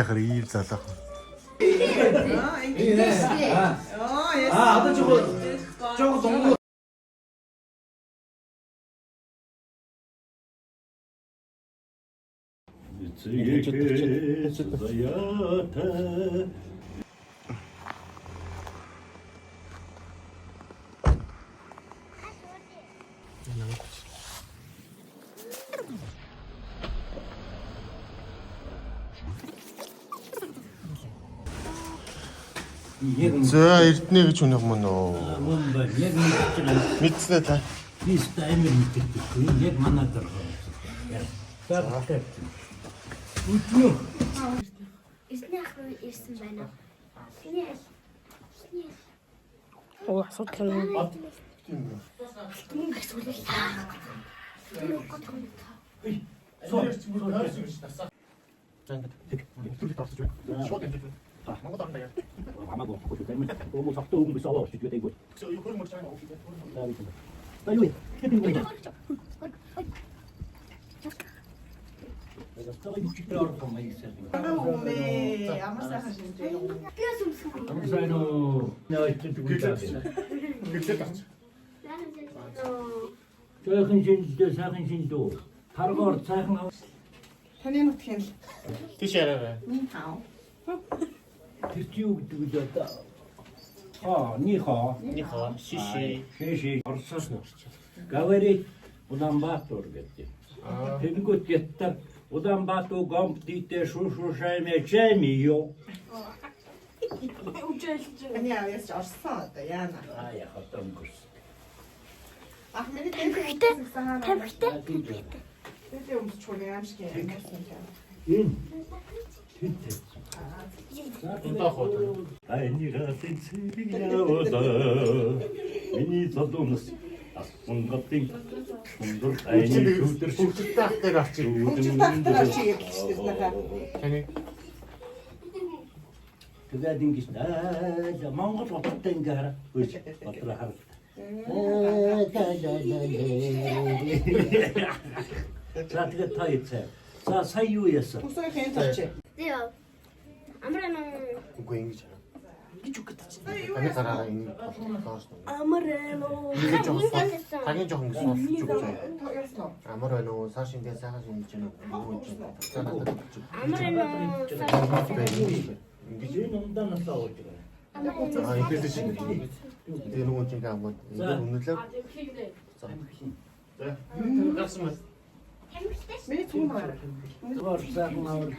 Ир залах. одоо жоо 동물 За эрдэнэ гэж үнэх мөн үү? Мөн ба яг мэдчихэж Мэдснэ та. би стаймер мэдчихгүй яг манай дээр байна. За үгүй Ирсэн ах ирсэн байна. Синий Оо асуудал юм. мөнгө сүлээ. 아마도 그것도 때문에 너무 작도 오금 비싸워 주게 되고. 그래서 이거 머리 잘 나오게 돼. 나 이거 헤딩 거야. 내가 저거 60개월 동안 있어야 돼. Ямар сайхан шинжээ юм. 감사해요. 내가 이제 두고 있다. сайхан шинжтэй сайхан шинжтэй. таргаар сайхан Таны нутгийн Тийш яраарай. минь тав. тэр чи юу гэдэг вэ одоо? Нихо. Нихо. Шиши. Шиши. Орсоос Говорит Улаанбаатар гэдэг. Тэгэнгүүт яттар Улаанбаатар гомдите шушушаймэ чамиё. Таны авьяас орсон одоо яана. Я хотом гүрс. Ах миний тамхитай. Тамхитай. Тэгэ өмсч хөө юм шиг юм. Энэ тэнтэй. Унтахоо. Айнига тэнцэрийг яваа. Миний задумс асунгатын өндөр айны өдөр Хүүхдэд таахтай авчих. Хөгжил тахтар чи гэлчтэй нахаа. Таны тэгээд ингэж Монгол хоттой ингээ хараа. Үгүй бодлоо хараа. За тэгээд та ицээ. За сая юу яасан? Тусаа хэн тавчи. Зөө. Амраа үгүй ингэж хараа. Гэж үг гэдэг чи. Таны гараа ингэ болохоос. Амарэло. Тагийн жоохон сонсож өгч. Яасан. Амар байна уу? Сар шингээ сайхан шинжиж байна уу? Ингэж энэ ундаа насаа ууж байгаа. Ихэд шиг. Тэр нөгөө чинь гамбат. Үнэлээ. За. Гарсан мас. Миний түн байна. Сайхан аваад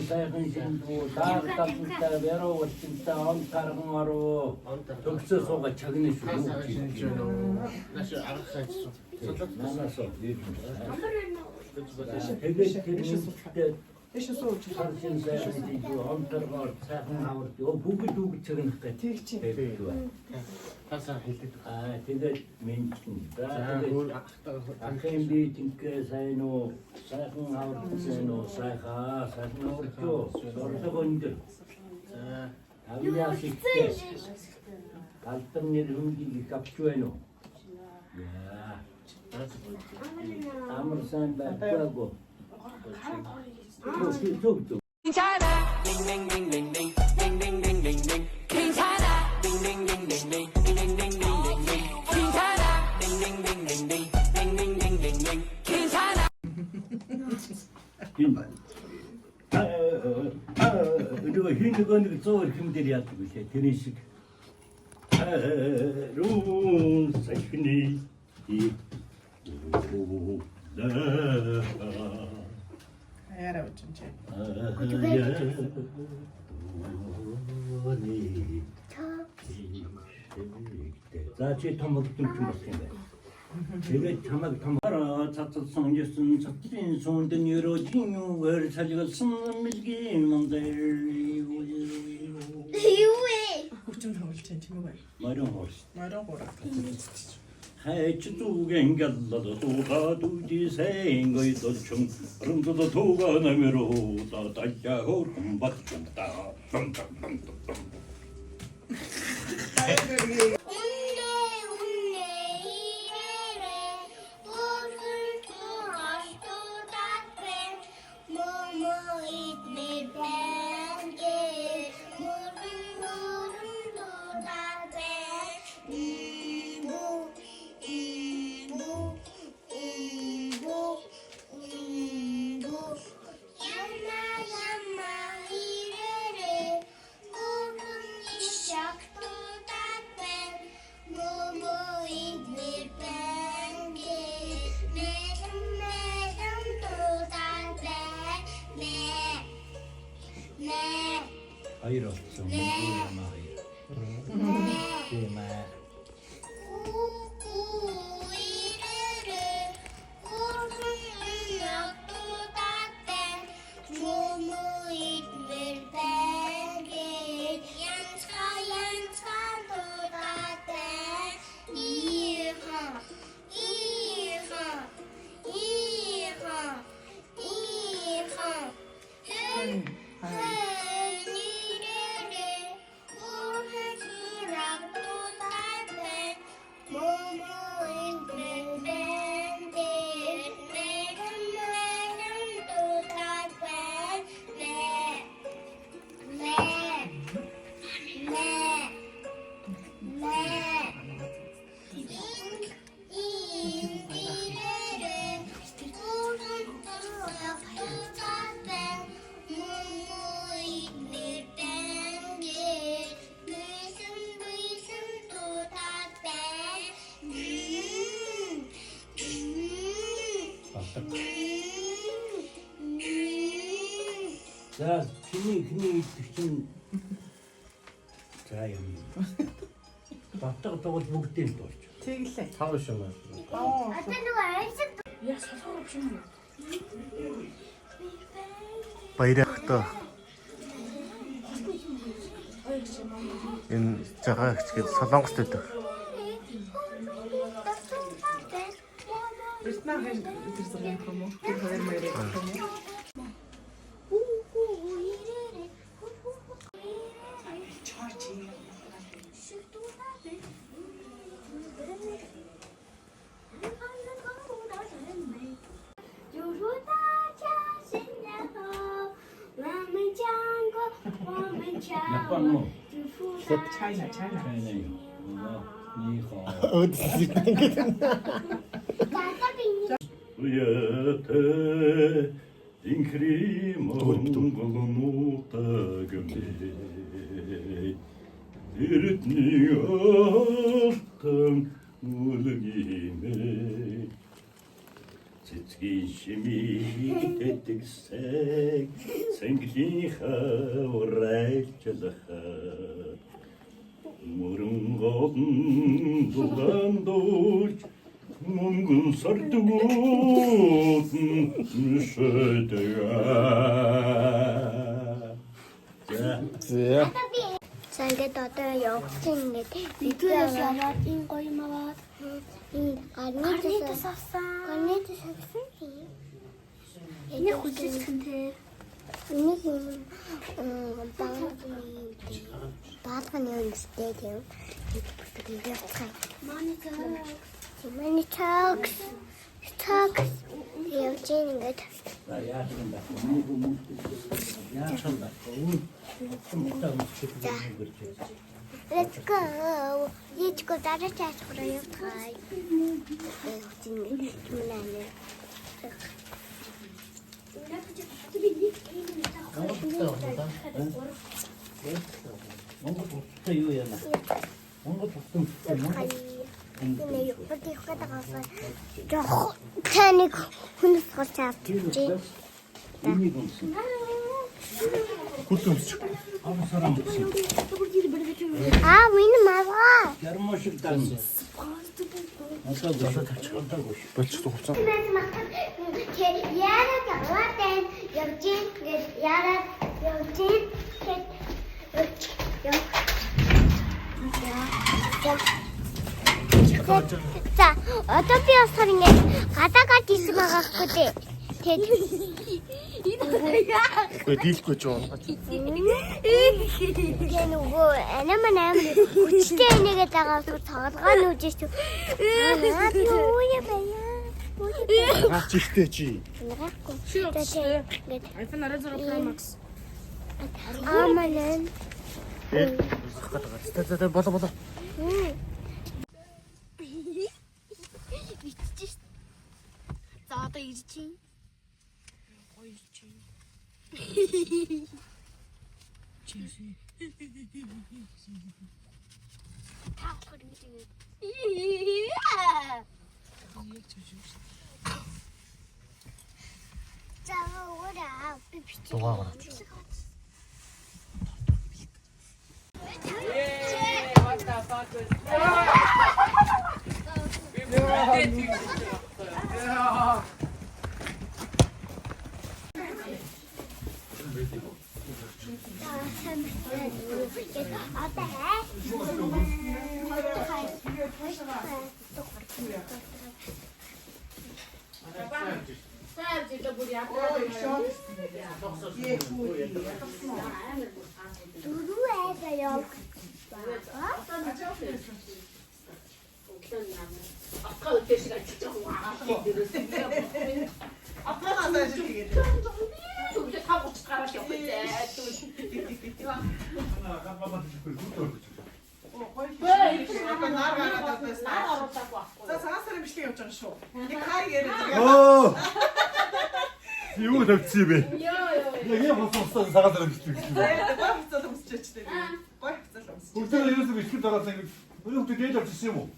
сайхан шинжүү дааргалтай верооттай он тарган ороо төгсөө сууга чагны шүү. Наш арга сайжсан. Манасоо тэгээд тэр Тэш сууж. сайхан шинжүү он таргаар сайхан аваад бүгд бүгд чагнахтай Тэг чи. Тасаа хэлээд. Тэгээд минь За өөр ахын би тинкээ сайн уу сайхан аваад сайн уу сайхан аваад сорлого өндөр. за Авьяас ихтэй. Алтан нэр хөнгийг их авч байна уу? Яа. Амар сайн байхгүй. Зүг. 괜찮아 링링링링링 링링링링링 괜찮아 링링링링링 링링링링링 괜찮아 링링링링링 링링링링링 괜찮아 이거 흰 거는 저 힘들이 하고 있어. 드는 식. 루 사이니 이 Яараа үчимчээ. 자, 제 토목 좀 봤습니다. 제가 자막 담아라 자자성 이제선 자진 손든 여러 진유를 살리고 숨는 밀기 뭔데 Юу вэ? Хүчин тоглож тийм үү? 마련 horse Мараа гурав. 해치 두겐 갈라도 도가 두지 생거이 도충 rum도도 도가 나면로 다다야 호름 받준다 Momo eat me Hayır olsun. Bu yana hayır. Deme. За чиний идэх чинь за юм. Батга тогол бүгдээ л дуулж. Тэглээ. Тав биш юм аа. Одоо нөгөө айсаг Я солихоор биш юм. Баярхтаа. Энэ цагаан хчгээд Солонгост байдаг. Вьетнам хэр тэр зэрэг юм уу? Тэр хоёр маяг юм уу? Напано. China. China. 니호. Ödсийг ингэж. Уяте инкримонголнутагмэ ирэтний алтан үлгимэ цэцгийн шимийг тэтгсэг сэнглийн хаврайлчлахаа мөрөнгөн дугандууч Mungkin sardugut Зэ. За ингээд одоо явчихсан ингээд бидээс яваад энэ гоё маваад энэ гарнитас авсан. Гарнитас авсан. Энэ хүчтэй те. Энийг баатганы үнэстэй тийм. Тэгээд явах. Many talks. Явчихин ингээд. За яасан бэ? Яасан бэ? Let's go. Let's go дараа чаашгүй явах. Явчихин ингээд түнэнэ. Монгол утгатай юу яана? Монгол утгын Энэ юу гэдэг хатагаас жоо таныг хүнс гарч авчихжээ. энийг унсан. Хүлэмж. Авсараа унсан. Минь маваа. Ярмошиг дарна. Одоо тавьчих. Болчих хуцаа. Яарад яваад явжин яарад явжин За одоо би болохоор ингээд гадаа гарч ирсэн байгаа хгүй дээ. Тэгээд Үгүй дийлэхгүй ч юм. тэгээ нөгөө анаа хүчтэй энийгээ дагаад тоглоом нүжиж чив. Аа юу яа бая. Гаач ихтэй чи. iPhone 16 Pro Max. Аманан. За болоо. Бичиж. За одоо ирж чинь. Гоё чи. Таахгүй гэдэг. За ураа би бичиж. Дугаараа. Юу тавьчих бэ? Яг босоо сагаад ирсэн гэсэн. Бүгдээ ерөөсөө ихтэй дараад ингэ өөрөө дээд авчихсан юм уу?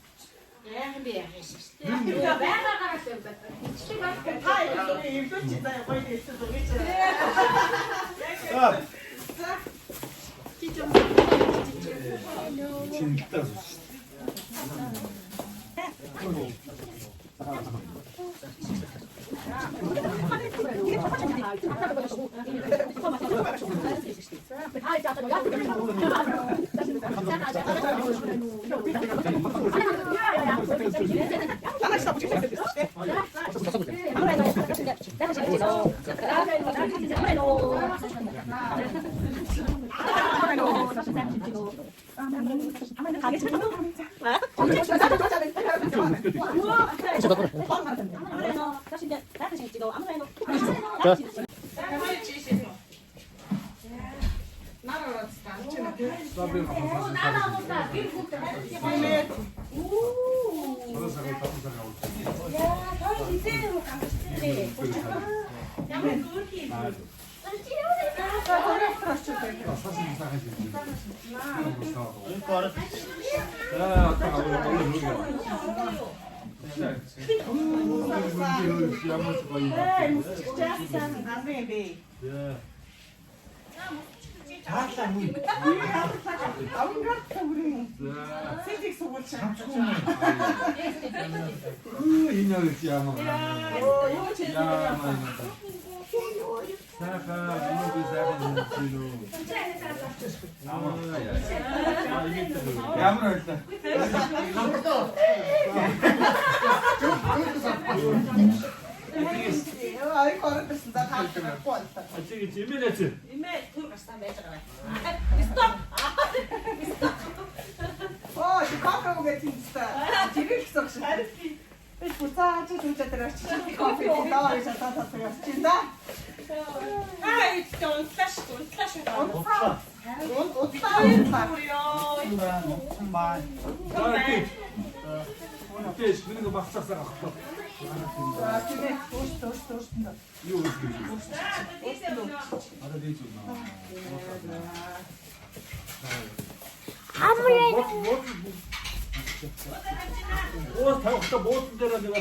Оо тавхта буусан дээр нэг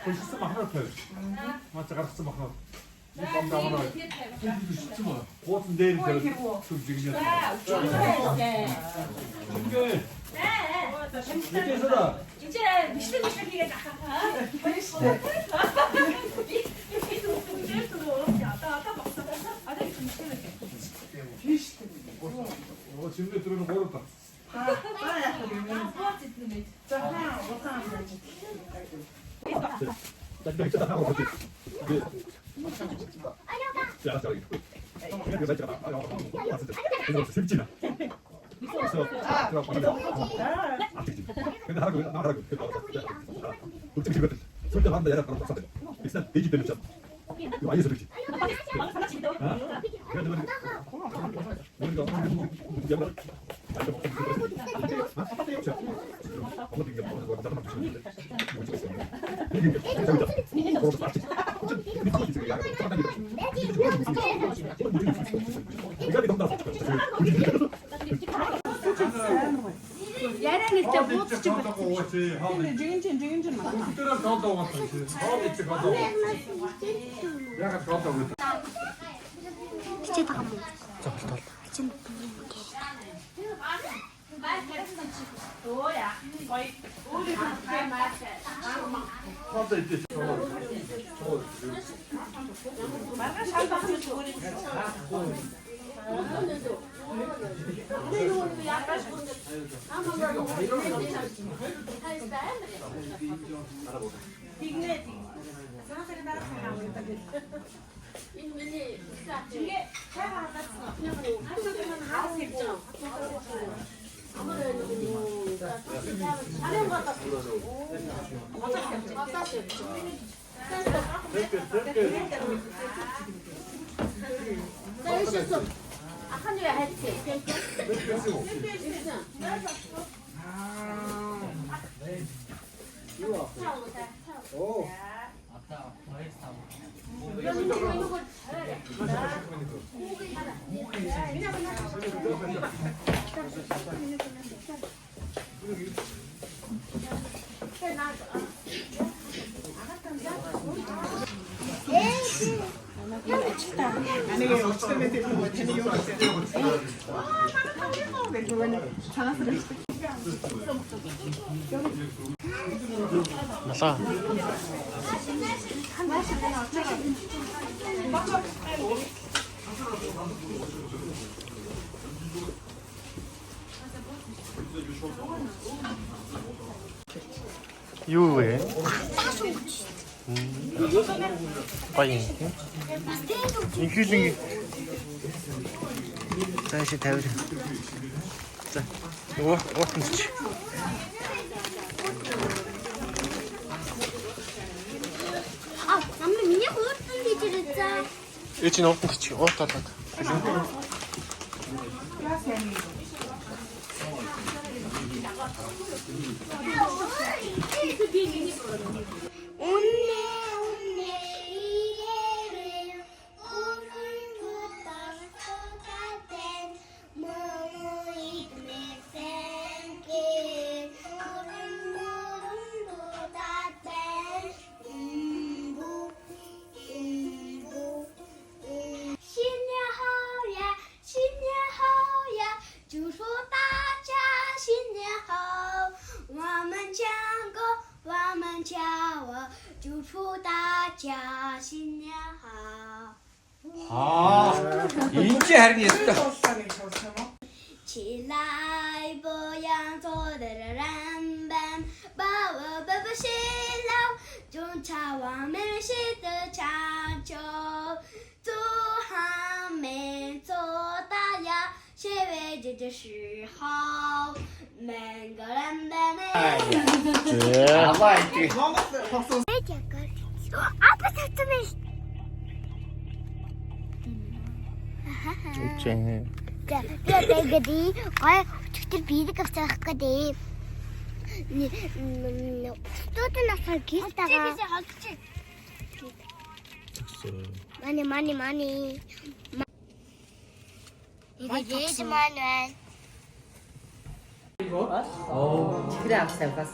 хэлсэн махнаа тавь. Маач гаргасан махнаа. Нэг бом давнаа. Хэлсэн маа. Буусан дээр тавь. Зүгжигнээ. Окей. 이제 미션 미션이게 나가봐. 지금 들어는 모르다. 나가. 유에. 빠이. 인큐징이. 다시 대우리. 자, 이거 어떤지. Amma niye korktun geçireceğim? için olsun kıçı. Oh tak. 인지 하리니까. 起来，不要坐的人们，把我爸爸洗脑，中朝王们写的长久，做好没做大呀，谁为这个时候，每个人的아빠 사투리. 좋지. 그래가지고 아 어떻게 비리가 시작하거든. 또 나서 기다가 많이 이거 제일 많은 그래 앞서 갔어.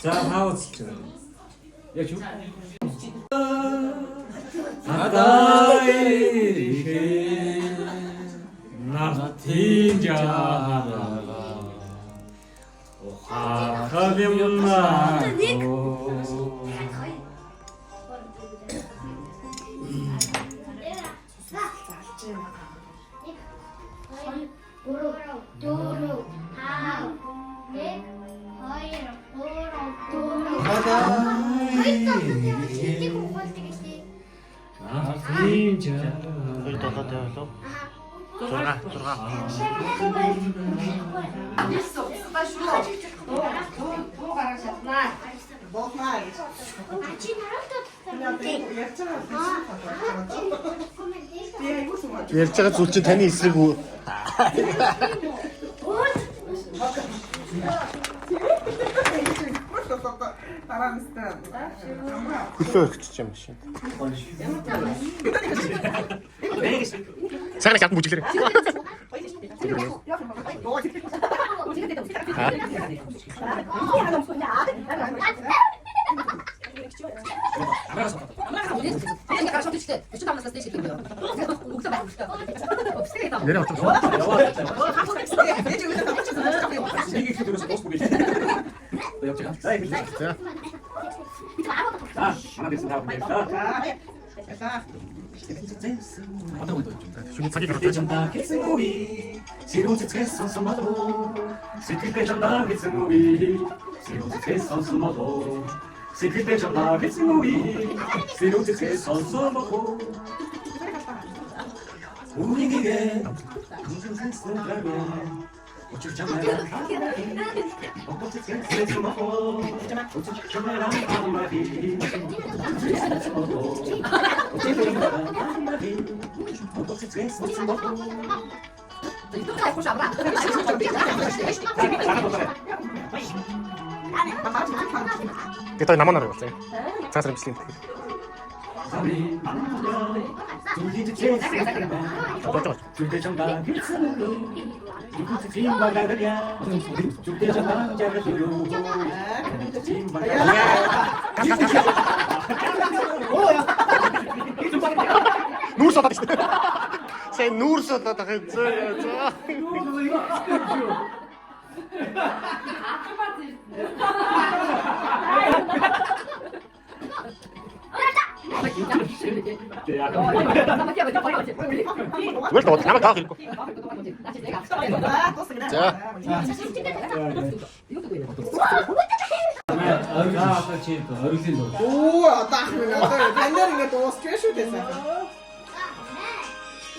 자, 하고 진짜. 야, 좀. 아다이게 나틴자라 하면나고 거기 더 대어서 들어가. 열차가 좋지 되니 있으고. Хөлөө өргөж юм шиг. Сайн яг бүжиглэр. 내려 좀. 자기 그렇게 전다 개승고비 새로운 선수마도 스킬때 전다 개승고비 새로운 선수마도 스킬때 전다 개승고비 새로운 선수마도 우리에게 무슨 센스라면 어쩔 jamais Ito naman na rin kasi. Sa sarap slim. Nur sa tatis. Say nur sa tatis. 왜 또 나만 다 긁고. 자. Уа, тахмина, тендеринге доосчээ шүү дээ.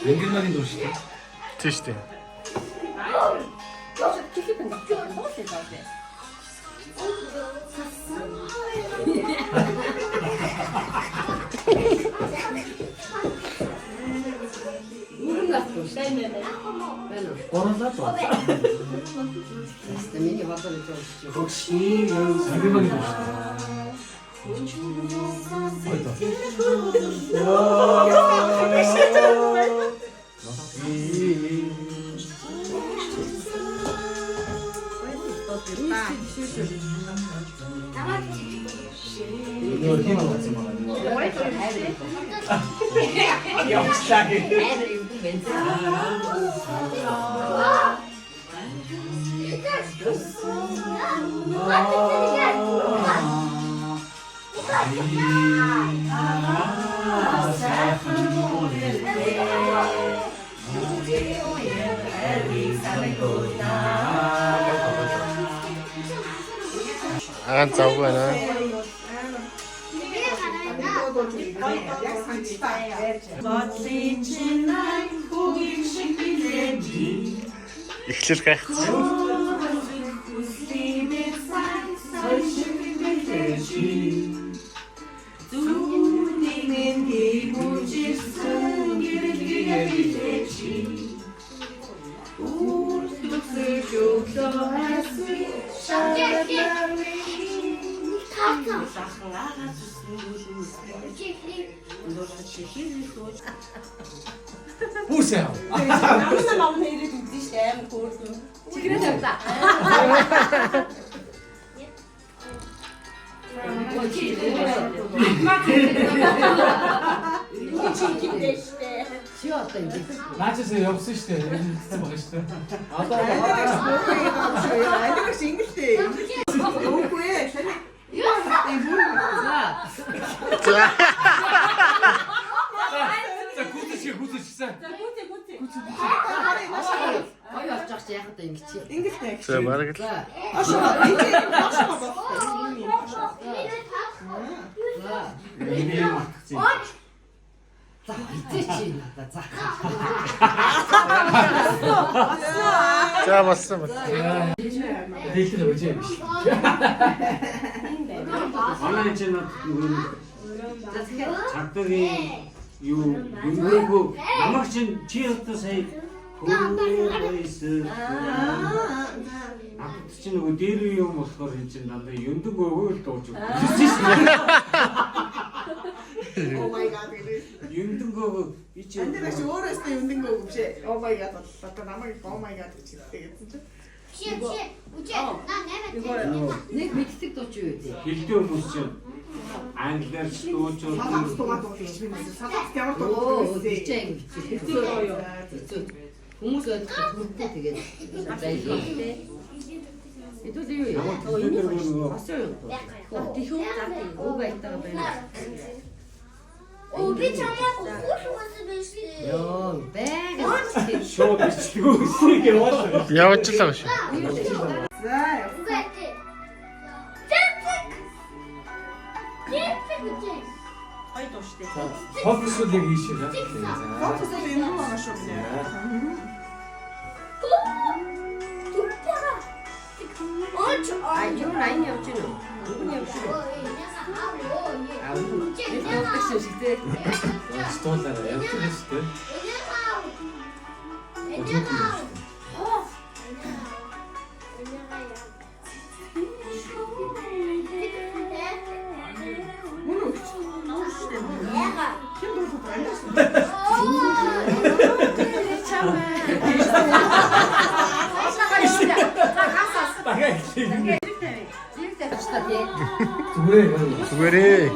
연결만이 놓으시죠. 드시대. 혹시 연결만이 놓으시죠. 안 싸우고 하나. ихлэр гайх. 보세요. 아무나 마음에 이래 두지 쌤 고르고. 지금 됐다. 나치세요 없으시대. 먹으시대. 자, 구두치. 자, 말하겠다. 자, 맞어. 데이트는 어제 online 작덕이 그 남학생 뒤에 어떠세요? 보이스 чинь нөгөө дээр юм болохоор энэ чинь дандаа өндөг өгөөл дууж өгдөг. Oh my god гэдэг. Өндөг өгөө би чи Андераш өөрөөсөө өндөг өгөө биш. Oh my god одоо намайг oh my god гэж хэлсэн чинь. Нэг мэддэг дууч юу вэ? хилдэг хүмүүс чинь англиар дууж Салаат өгдөг. томат ууж чинь. Салаат ямар Оо, тоо бичээ гэж. Хүмүүс өдөртөө тэгээд байлаа. Ito юу юм? Oo, энэ нөгөө Асуу юу? Тихүү тати уга итага байна. Би чамайг ухуулсан биш үү? Йоо, бэг. шоу бичдэг үсийг явуулсан. Явуулчлаа шүү. За. Угаати. Тэпик. Тэпик үгүй. Хай дууштай. Фокусыг хийшээ. Фокус энэ юу байгаа шүү дээ. Туппага. Оч А юу лайн явж гэнэ? Юу явж гэнэ? Аа, энэ тохтсон шигтэй. Столаар явуулсан шүү дээ. Kim дуу байна? Зүгээрээ.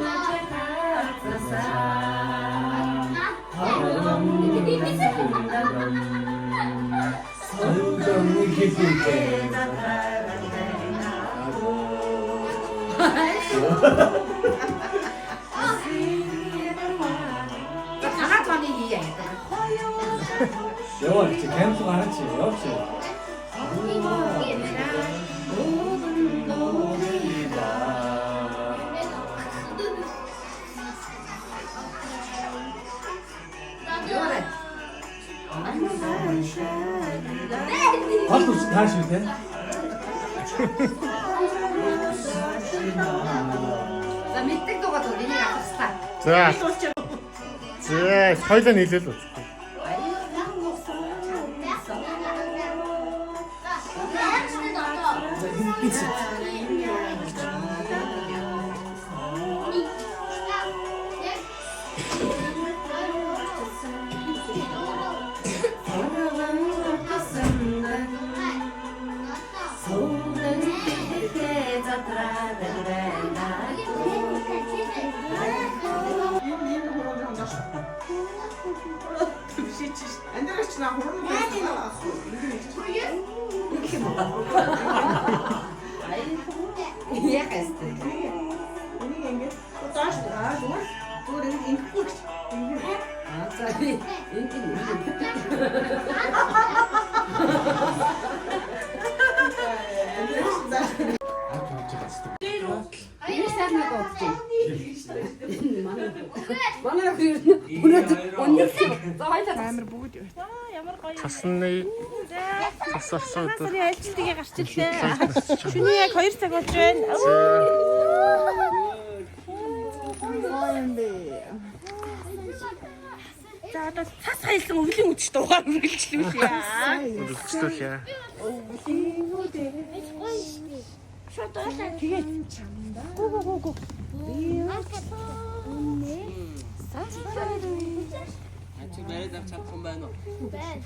Яваа чи кемп гараач яваач. Хатус тааш үү те? За мэддэг дугаад энийг авчихлаа. За. За, хоёлаа нийлээл үү. Андераш чи на хурдан байна. Яхастай. Энийг ингэж тааш даа зүгээр. Зүгээр ингэ ингэхгүй гэж. Аа, за энэ энэ сайнаа гоцсон. Манай өнөөдөр за хоёлаа Амар бүгд юу. Цасны цасарсан өдөр. Сарын айлчлалыг гарч ирлээ. Шүний яг 2 цаг болж байна. За одоо цас хайлсан өвлийн үдч дуугаар үргэлжлүүлээ. Үргэлжлүүлээ. Шот ойлаа тэгээд чамда. Гү. Сасраа. Ачи барай зав чадсан байна уу? Байна.